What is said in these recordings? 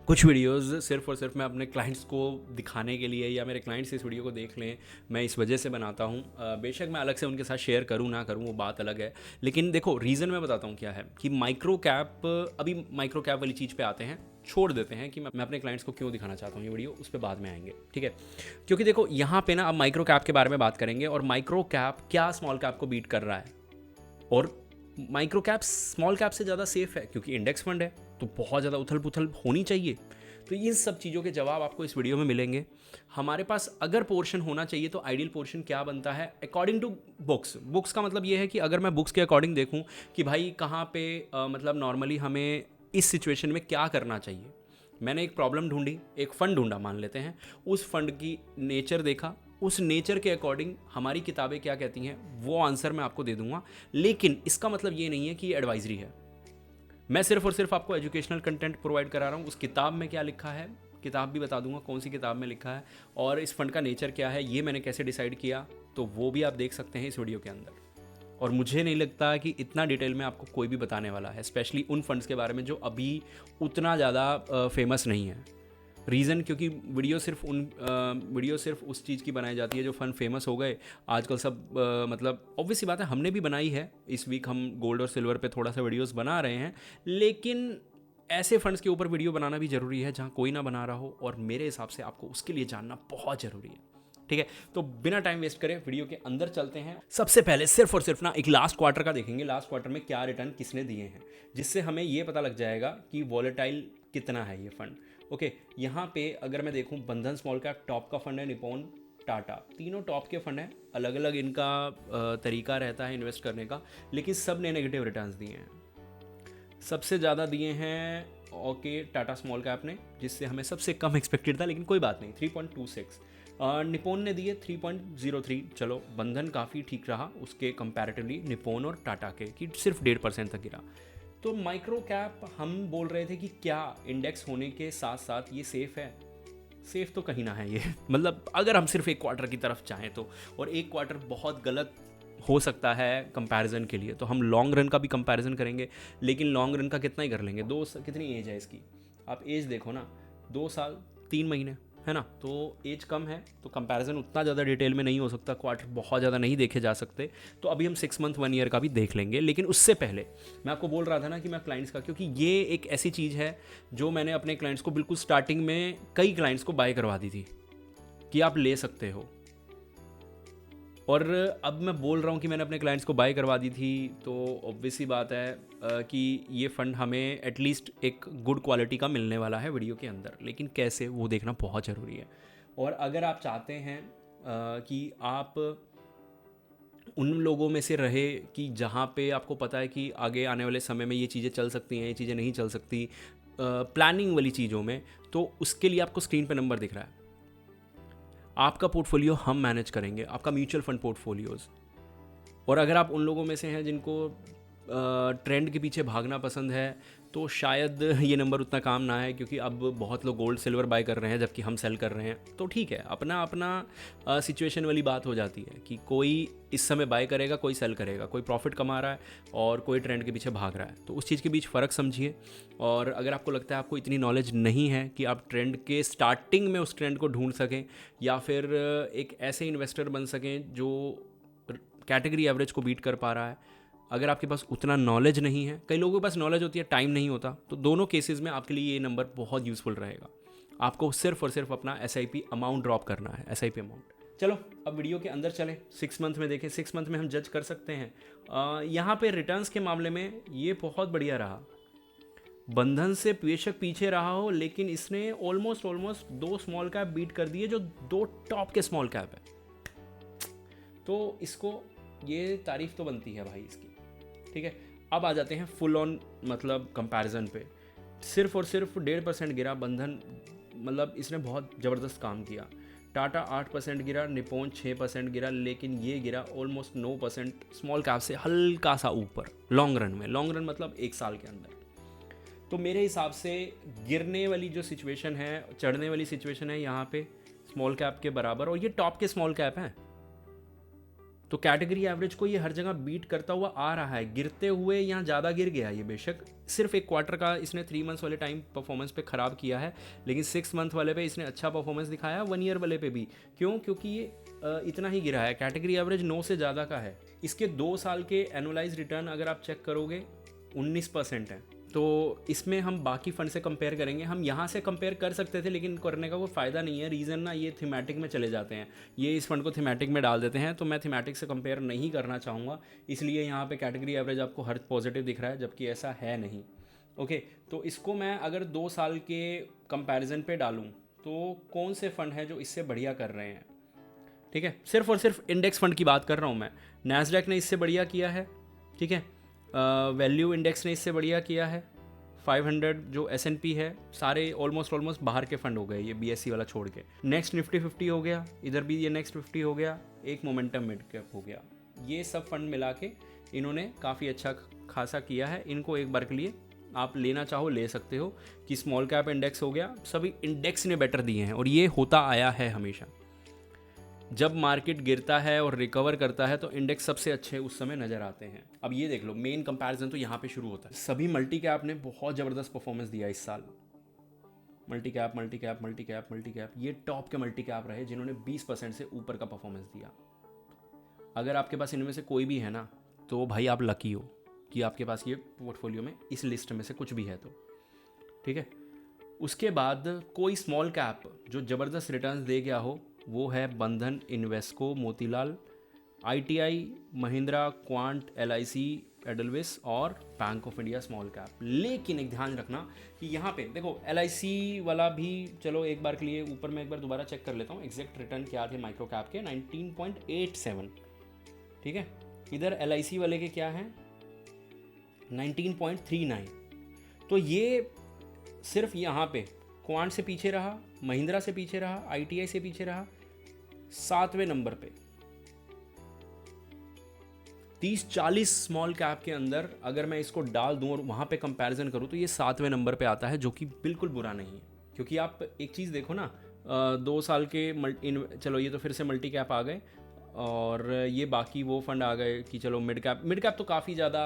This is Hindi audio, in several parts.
कुछ वीडियोस सिर्फ़ और सिर्फ मैं अपने क्लाइंट्स को दिखाने के लिए या मेरे क्लाइंट्स इस वीडियो को देख लें, मैं इस वजह से बनाता हूँ। बेशक मैं अलग से उनके साथ शेयर करूँ ना करूँ वो बात अलग है, लेकिन देखो रीज़न मैं बताता हूँ क्या है कि माइक्रो कैप, अभी माइक्रो कैप वाली चीज़ पे आते हैं, छोड़ देते हैं कि मैं अपने क्लाइंट्स को क्यों दिखाना चाहता हूँ ये वीडियो, उस पर बाद में आएंगे, ठीक है। क्योंकि देखो यहाँ पे ना अब माइक्रो कैप के बारे में बात करेंगे और माइक्रो कैप क्या स्मॉल कैप को बीट कर रहा है, और माइक्रो कैप स्मॉल कैप से ज़्यादा सेफ है क्योंकि इंडेक्स फंड है, तो बहुत ज़्यादा उथल पुथल होनी चाहिए। तो इन सब चीज़ों के जवाब आपको इस वीडियो में मिलेंगे। हमारे पास अगर पोर्शन होना चाहिए तो आइडियल पोर्शन क्या बनता है अकॉर्डिंग टू बुक्स का मतलब ये है कि अगर मैं बुक्स के अकॉर्डिंग देखूं कि भाई कहाँ पे मतलब नॉर्मली हमें इस सिचुएशन में क्या करना चाहिए। मैंने एक प्रॉब्लम ढूंढी, एक फ़ंड ढूंढा मान लेते हैं, उस फंड की नेचर देखा, उस नेचर के अकॉर्डिंग हमारी किताबें क्या कहती हैं वो आंसर मैं आपको दे दूंगा। लेकिन इसका मतलब ये नहीं है कि ये एडवाइजरी है, मैं सिर्फ और सिर्फ आपको एजुकेशनल कंटेंट प्रोवाइड करा रहा हूँ। उस किताब में क्या लिखा है, किताब भी बता दूंगा कौन सी किताब में लिखा है, और इस फंड का नेचर क्या है ये मैंने कैसे डिसाइड किया, तो वो भी आप देख सकते हैं इस वीडियो के अंदर। और मुझे नहीं लगता कि इतना डिटेल में आपको कोई भी बताने वाला है, स्पेशली उन फंड्स के बारे में जो अभी उतना ज़्यादा फेमस नहीं है। रीज़न क्योंकि वीडियो सिर्फ उस चीज़ की बनाई जाती है जो फ़न फेमस हो गए आजकल सब। मतलब ऑब्वियस सी बात है, हमने भी बनाई है, इस वीक हम गोल्ड और सिल्वर पे थोड़ा सा वीडियोस बना रहे हैं, लेकिन ऐसे फंड्स के ऊपर वीडियो बनाना भी ज़रूरी है जहाँ कोई ना बना रहा हो, और मेरे हिसाब से आपको उसके लिए जानना बहुत ज़रूरी है, ठीक है। तो बिना टाइम वेस्ट करे वीडियो के अंदर चलते हैं। सबसे पहले सिर्फ और सिर्फ ना एक लास्ट क्वार्टर का देखेंगे, लास्ट क्वार्टर में क्या रिटर्न किसने दिए हैं, जिससे हमें ये पता लग जाएगा कि वॉलेटाइल कितना है ये फंड। ओके, यहाँ पे अगर मैं देखूँ बंधन स्मॉल कैप टॉप का फंड है, निपॉन, टाटा, तीनों टॉप के फंड हैं। अलग अलग इनका तरीका रहता है इन्वेस्ट करने का, लेकिन सब ने नेगेटिव रिटर्न्स दिए हैं। सबसे ज़्यादा दिए हैं ओके टाटा स्मॉल कैप ने, जिससे हमें सबसे कम एक्सपेक्टेड था, लेकिन कोई बात नहीं, 3.26। निपोन ने दिए 3.03। चलो बंधन काफ़ी ठीक रहा उसके कंपैरेटिवली निपोन और टाटा के, कि सिर्फ 1.5% तक गिरा। तो माइक्रो कैप हम बोल रहे थे कि क्या इंडेक्स होने के साथ साथ ये सेफ़ है, सेफ़ तो कहीं ना है ये मतलब अगर हम सिर्फ एक क्वार्टर की तरफ चाहें तो, और एक क्वार्टर बहुत गलत हो सकता है कंपैरिजन के लिए, तो हम लॉन्ग रन का भी कंपैरिजन करेंगे, लेकिन लॉन्ग रन का कितना ही कर लेंगे। कितनी एज है इसकी, आप एज देखो ना, 2 साल 3 महीने है ना, तो एज कम है, तो कंपैरिजन उतना ज़्यादा डिटेल में नहीं हो सकता, क्वार्टर बहुत ज़्यादा नहीं देखे जा सकते। तो अभी हम 6 मंथ 1 ईयर का भी देख लेंगे, लेकिन उससे पहले मैं आपको बोल रहा था ना कि मैं क्लाइंट्स का, क्योंकि ये एक ऐसी चीज़ है जो मैंने अपने क्लाइंट्स को बिल्कुल स्टार्टिंग में कई क्लाइंट्स को बाय करवा दी थी कि आप ले सकते हो, और अब मैं बोल रहा हूँ कि मैंने अपने क्लाइंट्स को बाय करवा दी थी, तो ऑब्वियस सी बात है कि ये फ़ंड हमें एटलीस्ट एक गुड क्वालिटी का मिलने वाला है वीडियो के अंदर, लेकिन कैसे वो देखना बहुत ज़रूरी है। और अगर आप चाहते हैं कि आप उन लोगों में से रहे कि जहाँ पे आपको पता है कि आगे आने वाले समय में ये चीज़ें चल सकती हैं, ये चीज़ें नहीं चल सकती, प्लानिंग वाली चीज़ों में, तो उसके लिए आपको स्क्रीन पे नंबर दिख रहा है। आपका पोर्टफोलियो हम मैनेज करेंगे, आपका म्यूचुअल फंड पोर्टफोलियोज़। और अगर आप उन लोगों में से हैं जिनको ट्रेंड के पीछे भागना पसंद है, तो शायद ये नंबर उतना काम ना है, क्योंकि अब बहुत लोग गोल्ड सिल्वर बाय कर रहे हैं जबकि हम सेल कर रहे हैं, तो ठीक है, अपना अपना सिचुएशन वाली बात हो जाती है कि कोई इस समय बाय करेगा, कोई सेल करेगा, कोई प्रॉफिट कमा रहा है और कोई ट्रेंड के पीछे भाग रहा है, तो उस चीज़ के बीच फ़र्क समझिए। और अगर आपको लगता है आपको इतनी नॉलेज नहीं है कि आप ट्रेंड के स्टार्टिंग में उस ट्रेंड को ढूंढ सकें, या फिर एक ऐसे इन्वेस्टर बन सकें जो कैटेगरी एवरेज को बीट कर पा रहा है, अगर आपके पास उतना नॉलेज नहीं है, कई लोगों के पास नॉलेज होती है, टाइम नहीं होता, तो दोनों केसेस में आपके लिए ये नंबर बहुत यूज़फुल रहेगा। आपको सिर्फ और सिर्फ अपना SIP अमाउंट ड्रॉप करना है, SIP अमाउंट। चलो अब वीडियो के अंदर चलें, 6 मंथ में देखें, 6 मंथ में हम जज कर सकते हैं। यहाँ पे रिटर्न्स के मामले में ये बहुत बढ़िया रहा। बंधन से बेशक पीछे रहा हो, लेकिन इसने ऑलमोस्ट 2 स्मॉल कैप बीट कर दिए जो 2 टॉप के स्मॉल कैप है, तो इसको ये तारीफ तो बनती है भाई इसकी, ठीक है। अब आ जाते हैं फुल ऑन मतलब कंपैरिजन पे। सिर्फ और सिर्फ 1.5% गिरा बंधन, मतलब इसने बहुत ज़बरदस्त काम किया। टाटा 8% गिरा, निपोन 6% गिरा, लेकिन ये गिरा ऑलमोस्ट 9% स्मॉल कैप से हल्का सा ऊपर लॉन्ग रन में। लॉन्ग रन मतलब 1 साल के अंदर। तो मेरे हिसाब से गिरने वाली जो सिचुएशन है, चढ़ने वाली सिचुएशन है यहाँ पे स्मॉल कैप के बराबर, और ये टॉप के स्मॉल कैप हैं। तो कैटेगरी एवरेज को ये हर जगह बीट करता हुआ आ रहा है, गिरते हुए यहाँ ज़्यादा गिर गया ये बेशक, सिर्फ एक क्वार्टर का इसने 3 मंथ्स वाले टाइम परफॉर्मेंस पे ख़राब किया है, लेकिन 6 मंथ वाले पे इसने अच्छा परफॉर्मेंस दिखाया, 1 ईयर वाले पे भी। क्यों? क्योंकि ये इतना ही गिरा है, कैटेगरी एवरेज 9 से ज़्यादा का है। इसके 2 साल के एनुअलाइज रिटर्न अगर आप चेक करोगे 19% है। तो इसमें हम बाकी फंड से कंपेयर करेंगे, हम यहाँ से कंपेयर कर सकते थे लेकिन करने का कोई फ़ायदा नहीं है। रीज़न ना ये थीमेटिक में चले जाते हैं, ये इस फंड को थीमेटिक में डाल देते हैं, तो मैं थीमेटिक से कंपेयर नहीं करना चाहूँगा, इसलिए यहाँ पे कैटेगरी एवरेज आपको हर पॉजिटिव दिख रहा है, जबकि ऐसा है नहीं। ओके, तो इसको मैं अगर 2 साल के कंपैरिजन पे डालूँ तो कौन से फ़ंड हैं जो इससे बढ़िया कर रहे हैं? ठीक है, सिर्फ और सिर्फ इंडेक्स फंड की बात कर रहा हूँ मैं। नैस्डैक ने इससे बढ़िया किया है, ठीक है, वैल्यू इंडेक्स ने इससे बढ़िया किया है, 500 जो S&P है, सारे ऑलमोस्ट बाहर के फंड हो गए ये BSE वाला छोड़ के। नेक्स्ट निफ्टी 50 हो गया, इधर भी ये नेक्स्ट 50 हो गया, एक मोमेंटम मिड कैप हो गया। ये सब फंड मिला के इन्होंने काफ़ी अच्छा खासा किया है। इनको एक बार के लिए आप लेना चाहो ले सकते हो, कि स्मॉल कैप इंडेक्स हो गया, सभी इंडेक्स ने बेटर दिए हैं, और ये होता आया है हमेशा। जब मार्केट गिरता है और रिकवर करता है तो इंडेक्स सबसे अच्छे उस समय नज़र आते हैं। अब ये देख लो, मेन कंपैरिजन तो यहाँ पे शुरू होता है। सभी मल्टी कैप ने बहुत ज़बरदस्त परफॉर्मेंस दिया इस साल। मल्टी कैप ये टॉप के मल्टी कैप रहे जिन्होंने 20% से ऊपर का परफॉर्मेंस दिया। अगर आपके पास इनमें से कोई भी है ना, तो भाई आप लकी हो कि आपके पास ये पोर्टफोलियो में इस लिस्ट में से कुछ भी है तो, ठीक है। उसके बाद कोई स्मॉल कैप जो ज़बरदस्त रिटर्न्स दे गया हो, वो है बंधन, Invesco, Motilal, ITI, Mahindra, quant, LIC, एडलविस और bank of India small cap. लेकिन एक ध्यान रखना कि यहाँ पे देखो LIC वाला भी, चलो एक बार के लिए ऊपर मैं एक बार दोबारा चेक कर लेता हूँ एग्जैक्ट रिटर्न क्या थे माइक्रो कैप के, 19.87, ठीक है। इधर LIC वाले के क्या हैं, 19.39। तो ये सिर्फ यहाँ पे क्वांट से पीछे रहा, महिंद्रा से पीछे रहा, ITI से पीछे रहा, 7वें नंबर पे। 30-40 स्मॉल कैप के अंदर अगर मैं इसको डाल दूं और वहाँ पे कंपैरिजन करूँ तो ये 7वें नंबर पे आता है, जो कि बिल्कुल बुरा नहीं है। क्योंकि आप एक चीज़ देखो ना, 2 साल के चलो ये तो फिर से मल्टी कैप आ गए, और ये बाकी वो फंड आ गए कि चलो मिड कैप तो काफ़ी ज़्यादा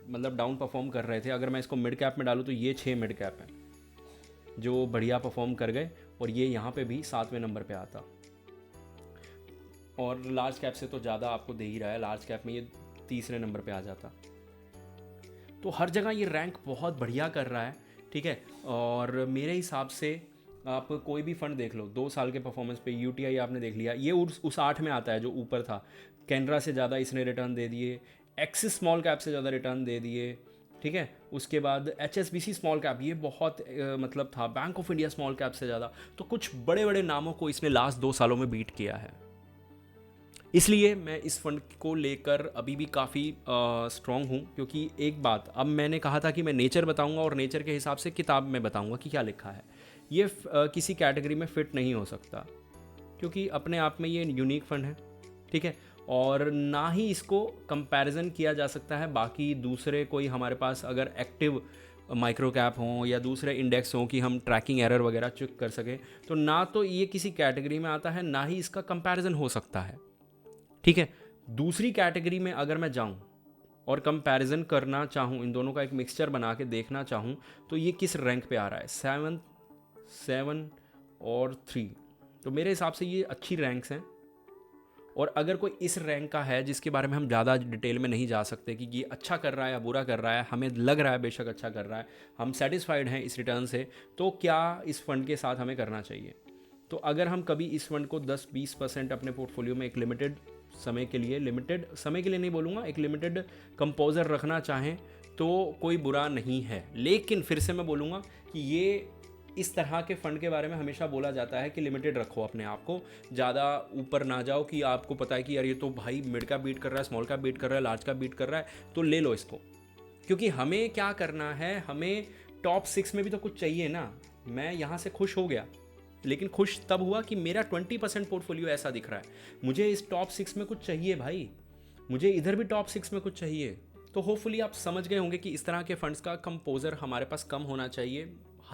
मतलब डाउन परफॉर्म कर रहे थे। अगर मैं इसको मिड कैप में डालूँ तो ये 6 मिड कैप हैं जो बढ़िया परफॉर्म कर गए, और ये यहाँ पे भी 7वें नंबर पे आता, और लार्ज कैप से तो ज़्यादा आपको दे ही रहा है, लार्ज कैप में ये 3रे नंबर पे आ जाता। तो हर जगह ये रैंक बहुत बढ़िया कर रहा है, ठीक है। और मेरे हिसाब से आप कोई भी फंड देख लो 2 साल के परफॉर्मेंस पे, UTI आपने देख लिया, ये उस 8 में आता है जो ऊपर था। कैनरा से ज़्यादा इसने रिटर्न दे दिए, एक्सिस स्मॉल कैप से ज़्यादा रिटर्न दे दिए, ठीक है। उसके बाद HSBC स्मॉल कैप, ये बहुत मतलब था, bank of India small cap से ज़्यादा। तो कुछ बड़े बड़े नामों को इसने लास्ट 2 सालों में बीट किया है। इसलिए मैं इस फंड को लेकर अभी भी काफ़ी स्ट्रॉन्ग हूँ, क्योंकि एक बात, अब मैंने कहा था कि मैं नेचर बताऊँगा और नेचर के हिसाब से किताब में बताऊँगा कि क्या लिखा है। ये किसी कैटेगरी में फ़िट नहीं हो सकता, क्योंकि अपने आप में ये यूनिक फंड है, ठीक है। और ना ही इसको कंपैरिजन किया जा सकता है बाकी दूसरे कोई हमारे पास अगर एक्टिव माइक्रो कैप हों या दूसरे इंडेक्स हों कि हम ट्रैकिंग एरर वगैरह चेक कर सकें, तो ना तो ये किसी कैटेगरी में आता है, ना ही इसका कंपैरिजन हो सकता है, ठीक है। दूसरी कैटेगरी में अगर मैं जाऊं और कंपैरिजन करना चाहूं, इन दोनों का एक मिक्सचर बना के देखना चाहूं, तो ये किस रैंक पे आ रहा है, 7 और 3। तो मेरे हिसाब से ये अच्छी रैंक्स हैं। और अगर कोई इस रैंक का है जिसके बारे में हम ज़्यादा डिटेल में नहीं जा सकते कि ये अच्छा कर रहा है या बुरा कर रहा है, हमें लग रहा है बेशक अच्छा कर रहा है, हम सेटिस्फाइड हैं इस रिटर्न से, तो क्या इस फंड के साथ हमें करना चाहिए? तो अगर हम कभी इस फंड को 10-20% अपने पोर्टफोलियो में एक लिमिटेड समय के लिए नहीं बोलूँगा, एक लिमिटेड कंपोजर रखना चाहें तो कोई बुरा नहीं है। लेकिन फिर से मैं बोलूँगा कि ये इस तरह के फ़ंड के बारे में हमेशा बोला जाता है कि लिमिटेड रखो अपने आप को, ज़्यादा ऊपर ना जाओ कि आपको पता है कि यार ये तो भाई मिड का बीट कर रहा है, स्मॉल का बीट कर रहा है, लार्ज का बीट कर रहा है, तो ले लो इसको। क्योंकि हमें क्या करना है, हमें टॉप 6 में भी तो कुछ चाहिए ना। मैं यहाँ से खुश हो गया, लेकिन खुश तब हुआ कि मेरा 20% पोर्टफोलियो ऐसा दिख रहा है, मुझे इस टॉप 6 में कुछ चाहिए भाई, मुझे इधर भी टॉप 6 में कुछ चाहिए। तो होपफुली आप समझ गए होंगे कि इस तरह के फंड्स का कंपोजर हमारे पास कम होना चाहिए,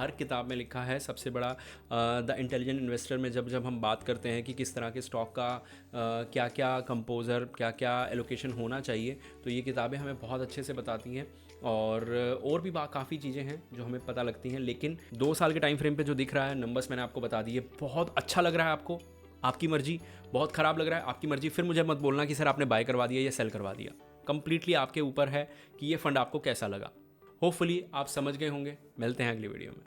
हर किताब में लिखा है। सबसे बड़ा द इंटेलिजेंट इन्वेस्टर में जब जब हम बात करते हैं कि किस तरह के स्टॉक का क्या क्या कंपोजर, क्या क्या एलोकेशन होना चाहिए, तो ये किताबें हमें बहुत अच्छे से बताती हैं। और भी काफ़ी चीज़ें हैं जो हमें पता लगती हैं। लेकिन 2 साल के टाइम फ्रेम पे जो दिख रहा है नंबर्स मैंने आपको बता दिए। बहुत अच्छा लग रहा है आपको, आपकी मर्जी। बहुत ख़राब लग रहा है, आपकी मर्जी। फिर मुझे मत बोलना कि सर आपने बाय करवा दिया या सेल करवा दिया। कंप्लीटली आपके ऊपर है कि ये फ़ंड आपको कैसा लगा। होपफुली आप समझ गए होंगे। मिलते हैं अगली वीडियो में।